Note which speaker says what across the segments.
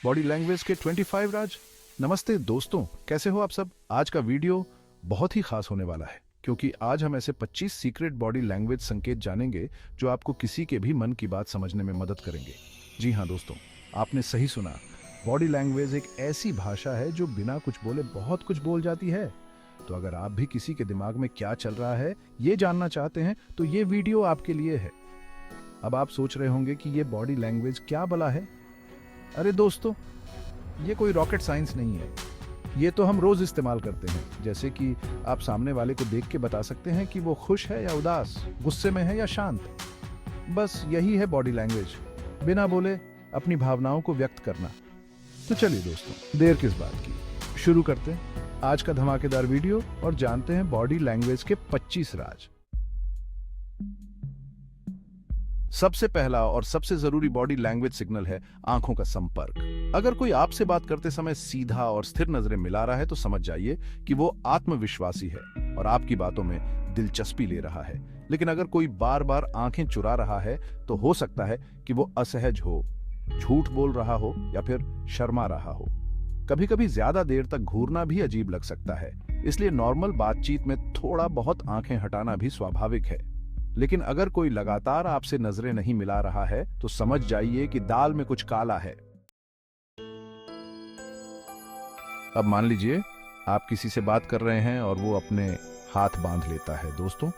Speaker 1: Body language के 25 राज। नमस्ते दोस्तों, कैसे हो आप सब। आज का वीडियो बहुत ही खास होने वाला है क्योंकि आज हम ऐसे 25 सीक्रेट बॉडी लैंग्वेज संकेत जानेंगे जो आपको किसी के भी मन की बात समझने में मदद करेंगे। जी हाँ दोस्तों, आपने सही सुना। बॉडी लैंग्वेज एक ऐसी भाषा है जो बिना कुछ बोले बहुत कुछ बोल जाती है। तो अगर आप भी किसी के दिमाग में क्या चल रहा है ये जानना चाहते हैं तो ये वीडियो आपके लिए है। अब आप सोच रहे होंगे कि ये बॉडी लैंग्वेज क्या भला है। अरे दोस्तों, ये कोई रॉकेट साइंस नहीं है। ये तो हम रोज इस्तेमाल करते हैं। जैसे कि आप सामने वाले को देख के बता सकते हैं कि वो खुश है या उदास, गुस्से में है या शांत। बस यही है बॉडी लैंग्वेज, बिना बोले अपनी भावनाओं को व्यक्त करना। तो चलिए दोस्तों, देर किस बात की, शुरू करते हैं आज का धमाकेदार वीडियो और जानते हैं बॉडी लैंग्वेज के 25 राज। सबसे पहला और सबसे जरूरी बॉडी लैंग्वेज सिग्नल है आंखों का संपर्क। अगर कोई आपसे बात करते समय सीधा और स्थिर नजरें मिला रहा है तो समझ जाइए कि वो आत्मविश्वासी है और आपकी बातों में दिलचस्पी ले रहा है। लेकिन अगर कोई बार बार आंखें चुरा रहा है तो हो सकता है कि वो असहज हो, झूठ बोल रहा हो या फिर शर्मा रहा हो। कभी कभी ज्यादा देर तक घूरना भी अजीब लग सकता है, इसलिए नॉर्मल बातचीत में थोड़ा बहुत आंखें हटाना भी स्वाभाविक है। लेकिन अगर कोई लगातार आपसे नजरें नहीं मिला रहा है तो समझ जाइए कि दाल में कुछ काला है। अब मान लीजिए आप किसी से बात कर रहे हैं और वो अपने हाथ बांध लेता है। दोस्तों,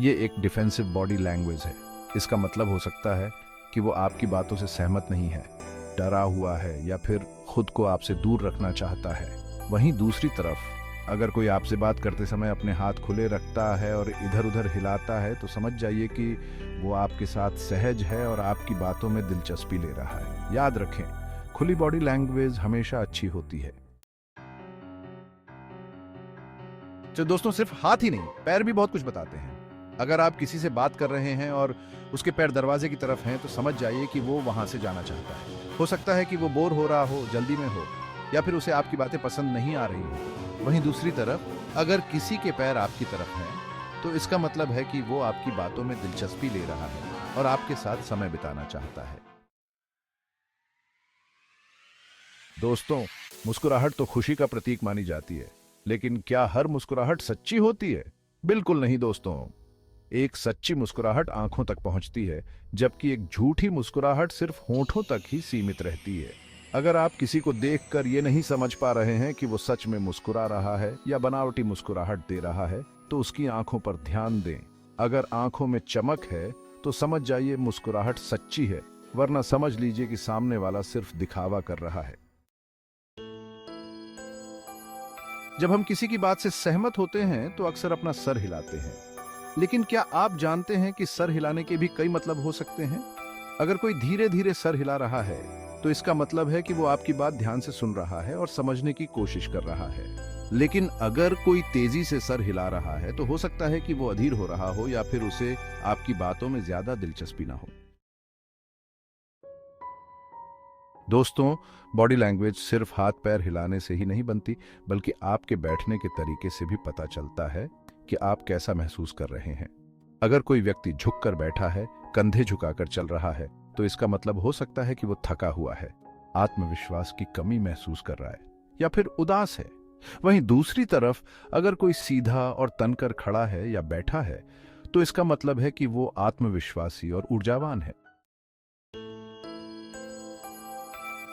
Speaker 1: ये एक डिफेंसिव बॉडी लैंग्वेज है। इसका मतलब हो सकता है कि वो आपकी बातों से सहमत नहीं है, डरा हुआ है या फिर खुद को आपसे दूर रखना चाहता है। वहीं दूसरी तरफ अगर कोई आपसे बात करते समय अपने हाथ खुले रखता है और इधर उधर हिलाता है तो समझ जाइए कि वो आपके साथ सहज है और आपकी बातों में दिलचस्पी ले रहा है। याद रखें, खुली बॉडी लैंग्वेज हमेशा अच्छी होती है। तो दोस्तों, सिर्फ हाथ ही नहीं, पैर भी बहुत कुछ बताते हैं। अगर आप किसी से बात कर रहे हैं और उसके पैर दरवाजे की तरफ हैं तो समझ जाइए कि वो वहां से जाना चाहता है। हो सकता है कि वो बोर हो रहा हो, जल्दी में हो या फिर उसे आपकी बातें पसंद नहीं आ रही हो। वहीं दूसरी तरफ अगर किसी के पैर आपकी तरफ हैं तो इसका मतलब है कि वो आपकी बातों में दिलचस्पी ले रहा है और आपके साथ समय बिताना चाहता है। दोस्तों, मुस्कुराहट तो खुशी का प्रतीक मानी जाती है, लेकिन क्या हर मुस्कुराहट सच्ची होती है? बिल्कुल नहीं दोस्तों। एक सच्ची मुस्कुराहट आंखों तक पहुंचती है, जबकि एक झूठी मुस्कुराहट सिर्फ होंठों तक ही सीमित रहती है। अगर आप किसी को देखकर ये नहीं समझ पा रहे हैं कि वो सच में मुस्कुरा रहा है या बनावटी मुस्कुराहट दे रहा है तो उसकी आंखों पर ध्यान दें। अगर आंखों में चमक है तो समझ जाइए मुस्कुराहट सच्ची है, वरना समझ लीजिए कि सामने वाला सिर्फ दिखावा कर रहा है। जब हम किसी की बात से सहमत होते हैं तो अक्सर अपना सर हिलाते हैं, लेकिन क्या आप जानते हैं कि सर हिलाने के भी कई मतलब हो सकते हैं? अगर कोई धीरे धीरे सर हिला रहा है तो इसका मतलब है कि वो आपकी बात ध्यान से सुन रहा है और समझने की कोशिश कर रहा है। लेकिन अगर कोई तेजी से सर हिला रहा है तो हो सकता है कि वो अधीर हो रहा हो या फिर उसे आपकी बातों में ज्यादा दिलचस्पी ना हो। दोस्तों, बॉडी लैंग्वेज सिर्फ हाथ पैर हिलाने से ही नहीं बनती, बल्कि आपके बैठने के तरीके से भी पता चलता है कि आप कैसा महसूस कर रहे हैं। अगर कोई व्यक्ति झुककर बैठा है, कंधे झुकाकर चल रहा है, तो इसका मतलब हो सकता है कि वो थका हुआ है, आत्मविश्वास की कमी महसूस कर रहा है या फिर उदास है। वहीं दूसरी तरफ अगर कोई सीधा और तनकर खड़ा है या बैठा है तो इसका मतलब है कि वो आत्मविश्वासी और ऊर्जावान है।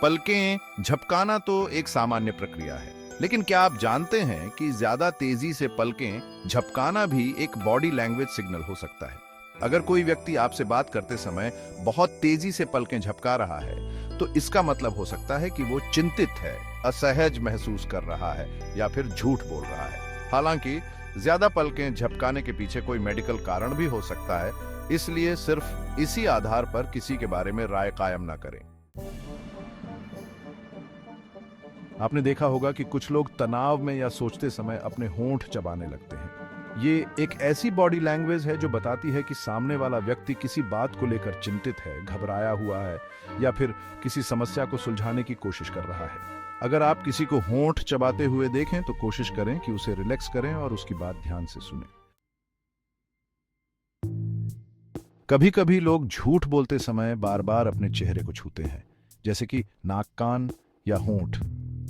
Speaker 1: पलकें झपकाना तो एक सामान्य प्रक्रिया है, लेकिन क्या आप जानते हैं कि ज्यादा तेजी से पलकें झपकाना भी एक बॉडी लैंग्वेज सिग्नल हो सकता है? अगर कोई व्यक्ति आपसे बात करते समय बहुत तेजी से पलकें झपका रहा है तो इसका मतलब हो सकता है कि वो चिंतित है, असहज महसूस कर रहा है या फिर झूठ बोल रहा है। हालांकि ज्यादा पलकें झपकाने के पीछे कोई मेडिकल कारण भी हो सकता है, इसलिए सिर्फ इसी आधार पर किसी के बारे में राय कायम ना करें। आपने देखा होगा कि कुछ लोग तनाव में या सोचते समय अपने होंठ चबाने लगते हैं। ये एक ऐसी बॉडी लैंग्वेज है जो बताती है कि सामने वाला व्यक्ति किसी बात को लेकर चिंतित है, घबराया हुआ है या फिर किसी समस्या को सुलझाने की कोशिश कर रहा है। अगर आप किसी को होंठ चबाते हुए देखें तो कोशिश करें कि उसे रिलैक्स करें और उसकी बात ध्यान से सुनें। कभी कभी लोग झूठ बोलते समय बार बार अपने चेहरे को छूते हैं, जैसे कि नाक कान या होंठ।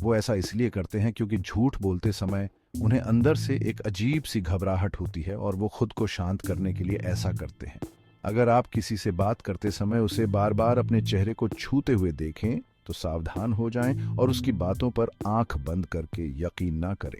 Speaker 1: वो ऐसा इसलिए करते हैं क्योंकि झूठ बोलते समय उन्हें अंदर से एक अजीब सी घबराहट होती है और वो खुद को शांत करने के लिए ऐसा करते हैं। अगर आप किसी से बात करते समय उसे बार बार अपने चेहरे को छूते हुए देखें तो सावधान हो जाएं और उसकी बातों पर आंख बंद करके यकीन ना करें।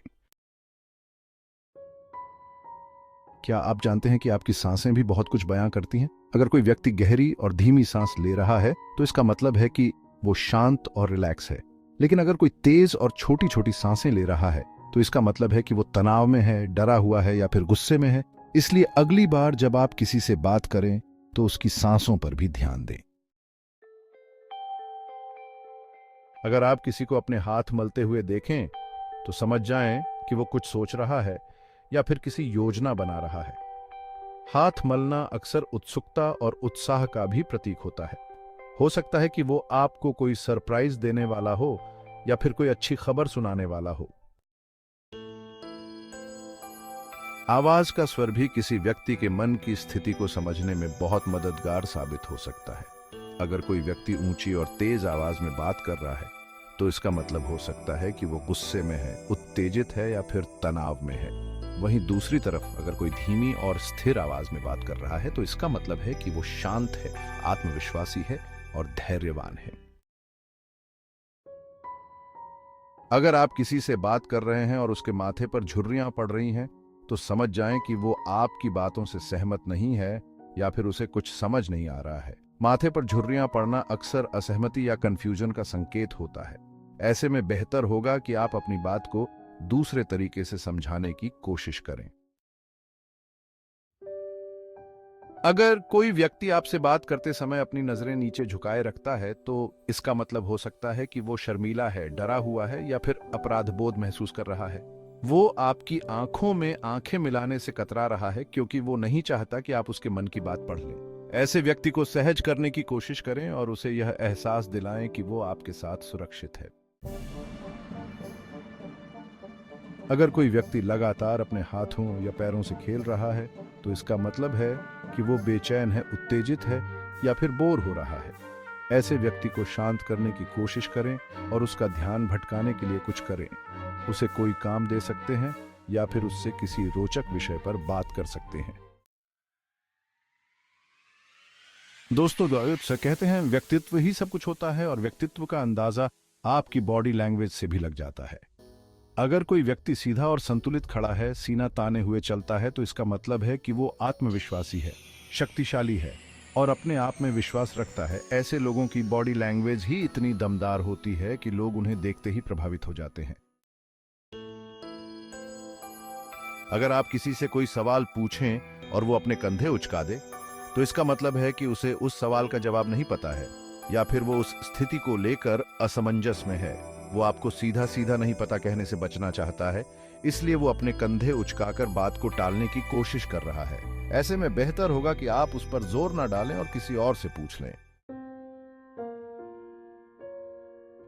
Speaker 1: क्या आप जानते हैं कि आपकी सांसें भी बहुत कुछ बयां करती हैं? अगर कोई व्यक्ति गहरी और धीमी सांस ले रहा है तो इसका मतलब है कि वो शांत और रिलैक्स है। लेकिन अगर कोई तेज और छोटी छोटी सांसें ले रहा है तो इसका मतलब है कि वो तनाव में है, डरा हुआ है या फिर गुस्से में है। इसलिए अगली बार जब आप किसी से बात करें तो उसकी सांसों पर भी ध्यान दें। अगर आप किसी को अपने हाथ मलते हुए देखें तो समझ जाएं कि वो कुछ सोच रहा है या फिर किसी योजना बना रहा है। हाथ मलना अक्सर उत्सुकता और उत्साह का भी प्रतीक होता है। हो सकता है कि वो आपको कोई सरप्राइज देने वाला हो या फिर कोई अच्छी खबर सुनाने वाला हो। आवाज का स्वर भी किसी व्यक्ति के मन की स्थिति को समझने में बहुत मददगार साबित हो सकता है। अगर कोई व्यक्ति ऊंची और तेज आवाज में बात कर रहा है तो इसका मतलब हो सकता है कि वो गुस्से में है, उत्तेजित है या फिर तनाव में है। वहीं दूसरी तरफ अगर कोई धीमी और स्थिर आवाज में बात कर रहा है तो इसका मतलब है कि वो शांत है, आत्मविश्वासी है और धैर्यवान है। अगर आप किसी से बात कर रहे हैं और उसके माथे पर झुर्रियां पड़ रही हैं तो समझ जाएं कि वो आपकी बातों से सहमत नहीं है या फिर उसे कुछ समझ नहीं आ रहा है। माथे पर झुर्रियां पड़ना अक्सर असहमति या कंफ्यूजन का संकेत होता है। ऐसे में बेहतर होगा कि आप अपनी बात को दूसरे तरीके से समझाने की कोशिश करें। अगर कोई व्यक्ति आपसे बात करते समय अपनी नजरें नीचे झुकाए रखता है तो इसका मतलब हो सकता है कि वो शर्मीला है, डरा हुआ है या फिर अपराध बोध महसूस कर रहा है। वो आपकी आंखों में आंखें मिलाने से कतरा रहा है क्योंकि वो नहीं चाहता कि आप उसके मन की बात पढ़ लें। ऐसे व्यक्ति को सहज करने की कोशिश करें और उसे यह एहसास दिलाएं कि वो आपके साथ सुरक्षित है। अगर कोई व्यक्ति लगातार अपने हाथों या पैरों से खेल रहा है तो इसका मतलब है कि वो बेचैन है, उत्तेजित है या फिर बोर हो रहा है। ऐसे व्यक्ति को शांत करने की कोशिश करें और उसका ध्यान भटकाने के लिए कुछ करें। उसे कोई काम दे सकते हैं या फिर उससे किसी रोचक विषय पर बात कर सकते हैं। दोस्तों, कहते हैं व्यक्तित्व ही सब कुछ होता है और व्यक्तित्व का अंदाजा आपकी बॉडी लैंग्वेज से भी लग जाता है। अगर कोई व्यक्ति सीधा और संतुलित खड़ा है, सीना ताने हुए चलता है तो इसका मतलब है कि वो आत्मविश्वासी है, शक्तिशाली है और अपने आप में विश्वास रखता है। ऐसे लोगों की बॉडी लैंग्वेज ही इतनी दमदार होती है कि लोग उन्हें देखते ही प्रभावित हो जाते हैं। अगर आप किसी से कोई सवाल पूछें और वो अपने कंधे उचका दे तो इसका मतलब है कि उसे उस सवाल का जवाब नहीं पता है या फिर वो उस स्थिति को लेकर असमंजस में है। वो आपको सीधा सीधा नहीं पता कहने से बचना चाहता है, इसलिए वो अपने कंधे उचकाकर बात को टालने की कोशिश कर रहा है। ऐसे में बेहतर होगा कि आप उस पर जोर ना डालें और किसी और से पूछ लें।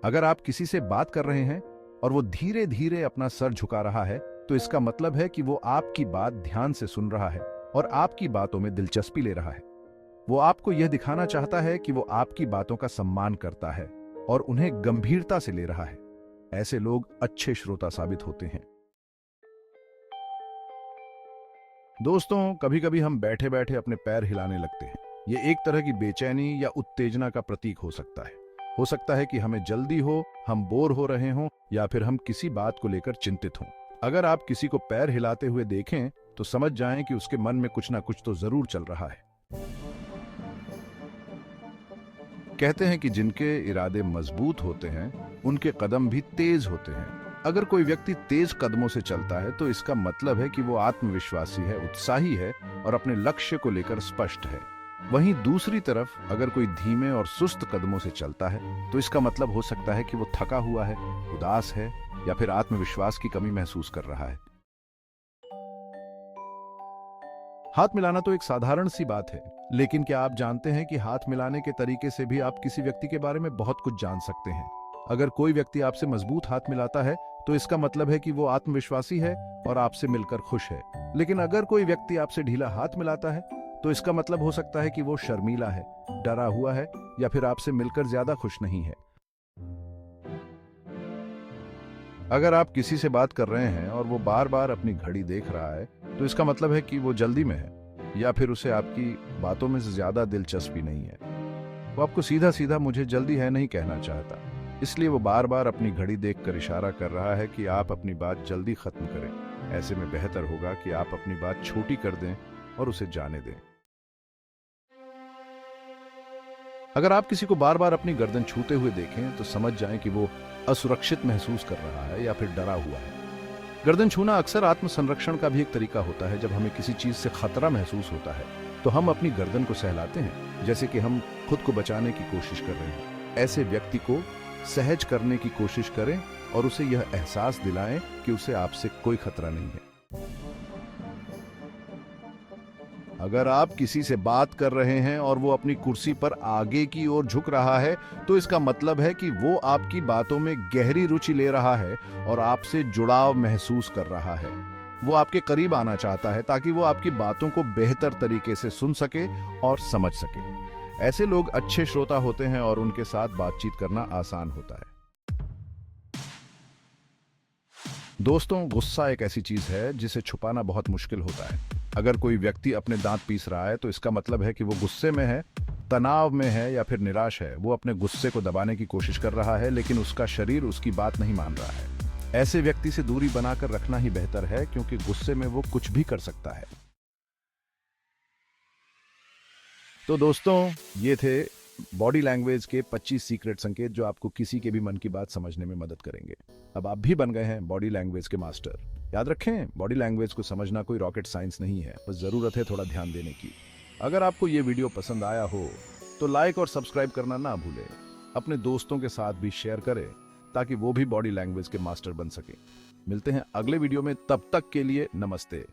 Speaker 1: अगर आप किसी से बात कर रहे हैं और वो धीरे धीरे अपना सर झुका रहा है तो इसका मतलब है कि वो आपकी बात ध्यान से सुन रहा है और आपकी बातों में दिलचस्पी ले रहा है। वो आपको यह दिखाना चाहता है कि वो आपकी बातों का सम्मान करता है और उन्हें गंभीरता से ले रहा है। ऐसे लोग अच्छे श्रोता साबित होते हैं। दोस्तों, कभी कभी हम बैठे बैठे अपने पैर हिलाने लगते हैं। ये एक तरह की बेचैनी या उत्तेजना का प्रतीक हो सकता है। हो सकता है कि हमें जल्दी हो, हम बोर हो रहे हों या फिर हम किसी बात को लेकर चिंतित हों। अगर आप किसी को पैर हिलाते हुए देखें तो समझ जाएं कि उसके मन में कुछ ना कुछ तो जरूर चल रहा है। कहते हैं कि जिनके इरादे मजबूत होते हैं उनके कदम भी तेज होते हैं। अगर कोई व्यक्ति तेज कदमों से चलता है तो इसका मतलब है कि वो आत्मविश्वासी है, उत्साही है और अपने लक्ष्य को लेकर स्पष्ट है। वहीं दूसरी तरफ अगर कोई धीमे और सुस्त कदमों से चलता है तो इसका मतलब हो सकता है कि वो थका हुआ है, उदास है या फिर आत्मविश्वास की कमी महसूस कर रहा है। हाथ मिलाना तो एक साधारण सी बात है, लेकिन क्या आप जानते हैं कि हाथ मिलाने के तरीके से भी आप किसी व्यक्ति के बारे में बहुत कुछ जान सकते हैं। अगर कोई व्यक्ति आपसे मजबूत हाथ मिलाता है तो इसका मतलब है कि वो आत्मविश्वासी है और आपसे मिलकर खुश है। लेकिन अगर कोई व्यक्ति आपसे ढीला हाथ मिलाता है तो इसका मतलब हो सकता है कि वो शर्मीला है, डरा हुआ है या फिर आपसे मिलकर ज्यादा खुश नहीं है। अगर आप किसी से बात कर रहे हैं और वो बार बार अपनी घड़ी देख रहा है, तो इसका मतलब है कि वो जल्दी में है या फिर उसे आपकी बातों में से ज्यादा दिलचस्पी नहीं है। वो आपको सीधा सीधा मुझे जल्दी है नहीं कहना चाहता, इसलिए वो बार बार अपनी घड़ी देखकर इशारा कर रहा है कि आप अपनी बात जल्दी खत्म करें। ऐसे में बेहतर होगा कि आप अपनी बात छोटी कर दें और उसे जाने दें। अगर आप किसी को बार बार अपनी गर्दन छूते हुए देखें तो समझ जाएं कि वो असुरक्षित महसूस कर रहा है या फिर डरा हुआ है। गर्दन छूना अक्सर आत्मसंरक्षण का भी एक तरीका होता है। जब हमें किसी चीज से खतरा महसूस होता है तो हम अपनी गर्दन को सहलाते हैं, जैसे कि हम खुद को बचाने की कोशिश कर रहे हैं। ऐसे व्यक्ति को सहज करने की कोशिश करें और उसे यह एहसास दिलाएं कि उसे आपसे कोई खतरा नहीं है। अगर आप किसी से बात कर रहे हैं और वो अपनी कुर्सी पर आगे की ओर झुक रहा है, तो इसका मतलब है कि वो आपकी बातों में गहरी रुचि ले रहा है और आपसे जुड़ाव महसूस कर रहा है। वो आपके करीब आना चाहता है ताकि वो आपकी बातों को बेहतर तरीके से सुन सके और समझ सके। ऐसे लोग अच्छे श्रोता होते हैं और उनके साथ बातचीत करना आसान होता है। दोस्तों, गुस्सा एक ऐसी चीज है जिसे छुपाना बहुत मुश्किल होता है। अगर कोई व्यक्ति अपने दांत पीस रहा है तो इसका मतलब है कि वो गुस्से में है, तनाव में है या फिर निराश है। वो अपने गुस्से को दबाने की कोशिश कर रहा है, लेकिन उसका शरीर उसकी बात नहीं मान रहा है। ऐसे व्यक्ति से दूरी बनाकर रखना ही बेहतर है, क्योंकि गुस्से में वो कुछ भी कर सकता है। तो दोस्तों, ये थे बॉडी लैंग्वेज के 25 सीक्रेट संकेत जो आपको किसी के भी मन की बात समझने में मदद करेंगे। अब आप भी बन गए हैं बॉडी लैंग्वेज के मास्टर। याद रखें, बॉडी लैंग्वेज को समझना कोई रॉकेट साइंस नहीं है, बस जरूरत है थोड़ा ध्यान देने की। अगर आपको ये वीडियो पसंद आया हो तो लाइक और सब्सक्राइब करना ना भूलें। अपने दोस्तों के साथ भी शेयर करें ताकि वो भी बॉडी लैंग्वेज के मास्टर बन सके। मिलते हैं अगले वीडियो में, तब तक के लिए नमस्ते।